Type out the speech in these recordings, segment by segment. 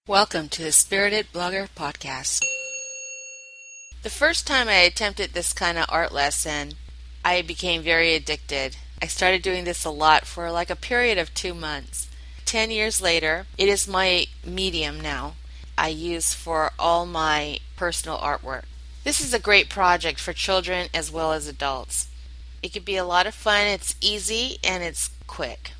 Welcome to the Spirited Blogger Podcast. The first time I attempted this kind of art lesson, I became very addicted. I started doing this a lot for like a period of 2 months. 10 years later, it is my medium now I use for all my personal artwork. This is a great project for children as well as adults. It can be a lot of fun, it's easy, and it's quick.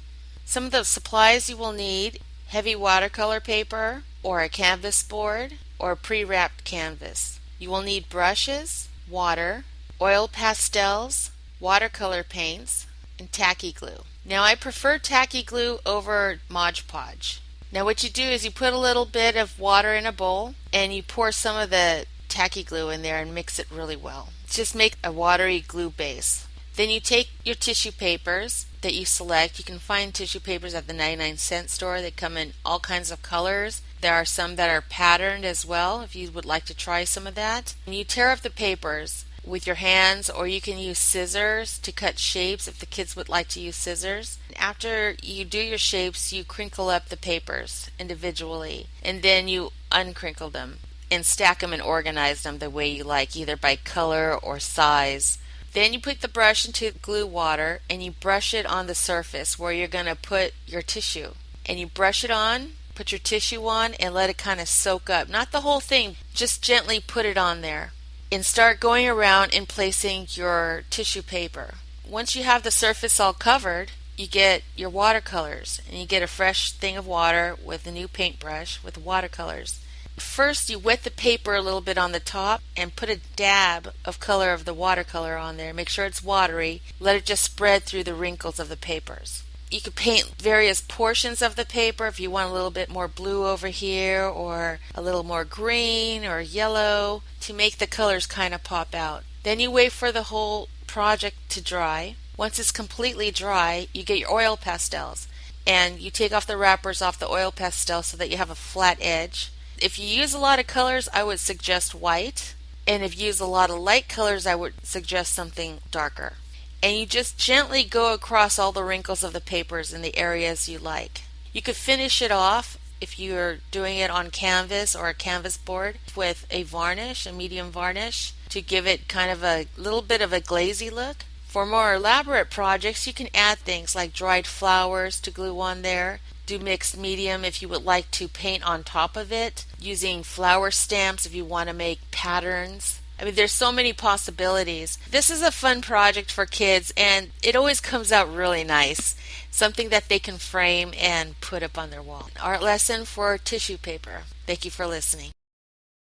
Some of the supplies you will need: heavy watercolor paper, or a canvas board, or pre-wrapped canvas. You will need brushes, water, oil pastels, watercolor paints, and tacky glue. Now I prefer tacky glue over Mod Podge. Now what you do is you put a little bit of water in a bowl and you pour some of the tacky glue in there and mix it really well. Just make a watery glue base. Then you take your tissue papers that you select. You can find tissue papers at the 99-cent store. They come in all kinds of colors. There are some that are patterned as well, if you would like to try some of that. And you tear up the papers with your hands, or you can use scissors to cut shapes if the kids would like to use scissors. After you do your shapes, you crinkle up the papers individually, and then you uncrinkle them and stack them and organize them the way you like, either by color or size. Then you put the brush into glue water and you brush it on the surface where you're going to put your tissue. And you brush it on, put your tissue on, and let it kind of soak up. Not the whole thing, just gently put it on there. And start going around and placing your tissue paper. Once you have the surface all covered, you get your watercolors. And you get a fresh thing of water with a new paintbrush with watercolors. First, you wet the paper a little bit on the top and put a dab of color of the watercolor on there. Make sure it's watery. Let it just spread through the wrinkles of the papers. You could paint various portions of the paper if you want a little bit more blue over here, or a little more green or yellow, to make the colors kind of pop out. Then you wait for the whole project to dry. Once it's completely dry, you get your oil pastels and you take off the wrappers off the oil pastel so that you have a flat edge. If you use a lot of colors, I would suggest white. And if you use a lot of light colors, I would suggest something darker. And you just gently go across all the wrinkles of the papers in the areas you like. You could finish it off if you're doing it on canvas or a canvas board with a varnish, a medium varnish, to give it kind of a little bit of a glazy look. For more elaborate projects, you can add things like dried flowers to glue on there. Do mixed medium if you would like to paint on top of it, using flower stamps if you want to make patterns. I mean, there's so many possibilities. This is a fun project for kids, and it always comes out really nice. Something that they can frame and put up on their wall. Art lesson for tissue paper. Thank you for listening.